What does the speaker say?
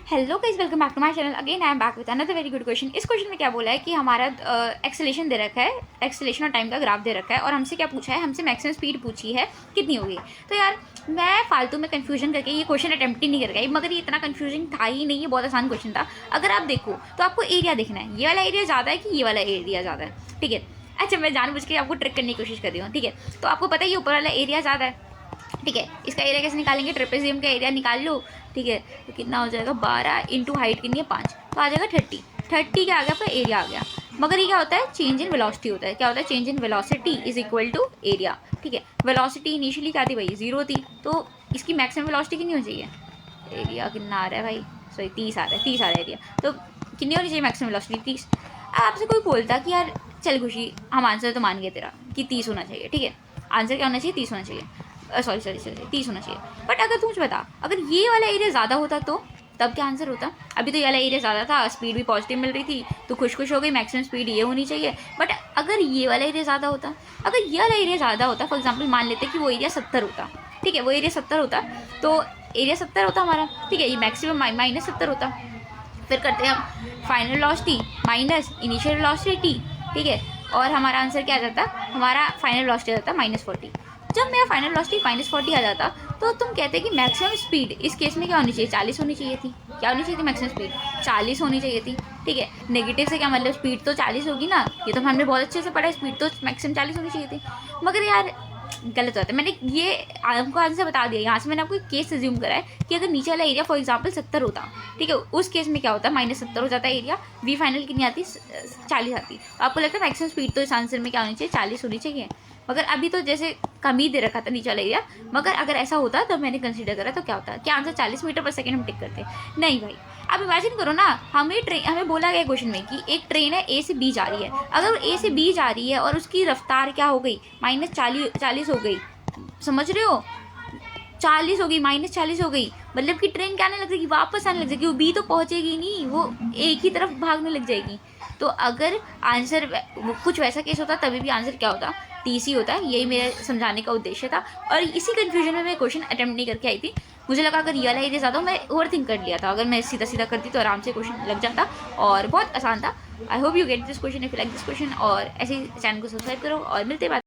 Hello guys, welcome back to my channel. Again I am back with another very good question. इस question में क्या बोला है कि हमारा एक्सेलेरेशन दे रखा है, एक्सेलेरेशन और टाइम का ग्राफ दे रखा है और हमसे क्या पूछा है, हमसे मैक्सिमम स्पीड पूछी है कितनी होगी। तो यार मैं फालतू में कन्फ्यूजन करके ये क्वेश्चन अटेम्प्ट ही नहीं कर गई, मगर ये इतना कन्फ्यूजन था ही नहीं, ये बहुत आसान क्वेश्चन था। अगर आप देखो तो आपको एरिया देखना है, ये वाला एरिया ज़्यादा है कि ये वाला एरिया ज़्यादा है, ठीक है। अच्छा, मैं जानबूझ के आपको ट्रिक करने की कोशिश कर रही हूँ, ठीक है। तो आपको पता है ये ऊपर वाला एरिया ज़्यादा है, ठीक है। इसका एरिया कैसे निकालेंगे, ट्रेपेजियम का एरिया निकाल लो, ठीक है। तो कितना हो जाएगा, 12 इंटू हाइट कितनी है 5, तो आ जाएगा 30। 30 क्या आ गया, आपका एरिया आ गया। मगर ये क्या होता है, चेंज इन वेलोसिटी होता है। क्या होता है, change in velocity is equal to area, ठीक है। वेलोसिटी इनिशियली क्या थी भाई, 0 थी, तो इसकी मैक्सिमम वेलोसिटी कितनी हो चाहिए, एरिया कितना आ रहा है भाई, सॉरी 30 आ रहा है, 30 आ रहा है एरिया, तो कितनी होनी चाहिए मैक्सिमम वेलोसिटी, 30। आपसे कोई बोलता कि यार चल खुशी, हम आंसर तो मान गए तेरा कि 30 होना चाहिए, ठीक है। आंसर क्या होना चाहिए, 30 होना चाहिए, सॉरी 30 होना चाहिए। बट अगर तू मुझे बता, अगर ये वाला एरिया ज़्यादा होता तो तब क्या आंसर होता। अभी तो ये वाला एरिया ज़्यादा था, स्पीड भी पॉजिटिव मिल रही थी, तो खुश हो गई, मैक्सिमम स्पीड ये होनी चाहिए। बट अगर ये वाला एरिया ज़्यादा होता, अगर ये वाला एरिया ज़्यादा होता, फॉर एग्जाम्पल मान लेते कि वो एरिया 70 होता, ठीक है, वो एरिया 70 होता, तो एरिया 70 होता हमारा, ठीक है। ये मैक्सिमम माइनस 70 होता। फिर करते हैं हम final velocity minus initial velocity, ठीक है। और हमारा आंसर क्या आ जाता, हमारा फाइनल वेलोसिटी आ जाता -40। जब मेरा फाइनल वेलोसिटी -40 आ जाता, तो तुम कहते कि मैक्सिमम स्पीड इस केस में क्या होनी चाहिए, 40 होनी चाहिए थी। क्या होनी चाहिए थी, मैक्सिमम स्पीड 40 होनी चाहिए थी, ठीक है। नेगेटिव से क्या मतलब, स्पीड तो 40 होगी ना, ये तो हमने बहुत अच्छे से पढ़ा है, स्पीड तो मैक्सिमम 40 होनी चाहिए थी। मगर यार गलत होता है, मैंने ये आपको आंसर बता दिया। यहाँ से मैंने आपको एक केस एज्यूम करा है कि अगर नीचे वाला एरिया फॉर एग्जाम्पल 70 होता, ठीक है, उस केस में क्या होता है, -70 हो जाता है एरिया, वी फाइनल कितनी आती, 40 आती। आपको लगता है मैक्सिमम स्पीड तो इस आंसर में क्या होनी चाहिए, 40 होनी चाहिए। मगर अभी तो जैसे कम ही दे रखा था नीचे वाला एरिया, मगर अगर ऐसा होता तो मैंने कंसीडर करा तो क्या होता, क्या आंसर 40 मीटर पर सेकेंड हम टिक करते, नहीं भाई। अब इमेजिन करो ना, हमें बोला गया क्वेश्चन में कि एक ट्रेन है ए से बी जा रही है। अगर वो ए से बी जा रही है और उसकी रफ्तार क्या हो गई, -40 हो गई, समझ रहे हो, 40 हो गई, -40 हो गई, मतलब कि ट्रेन क्या आने लग जाएगी, वापस आने लग जाएगी, वो बी तो पहुंचेगी नहीं, वो एक ही तरफ भागने लग जाएगी। तो अगर आंसर कुछ वैसा केस होता, तभी भी आंसर क्या होता, TC होता है। यही मेरे समझाने का उद्देश्य था, और इसी कन्फ्यूजन में मैं क्वेश्चन अटेम्प्ट नहीं करके आई थी। मुझे लगा अगर ये वाला एरिया ज़्यादा हो, मैं ओवर थिंक कर लिया था, अगर मैं सीधा सीधा करती तो आराम से क्वेश्चन लग जाता और बहुत आसान था। I hope you get this question, if you like this question, और ऐसे ही चैनल को सब्सक्राइब करो और मिलते बात।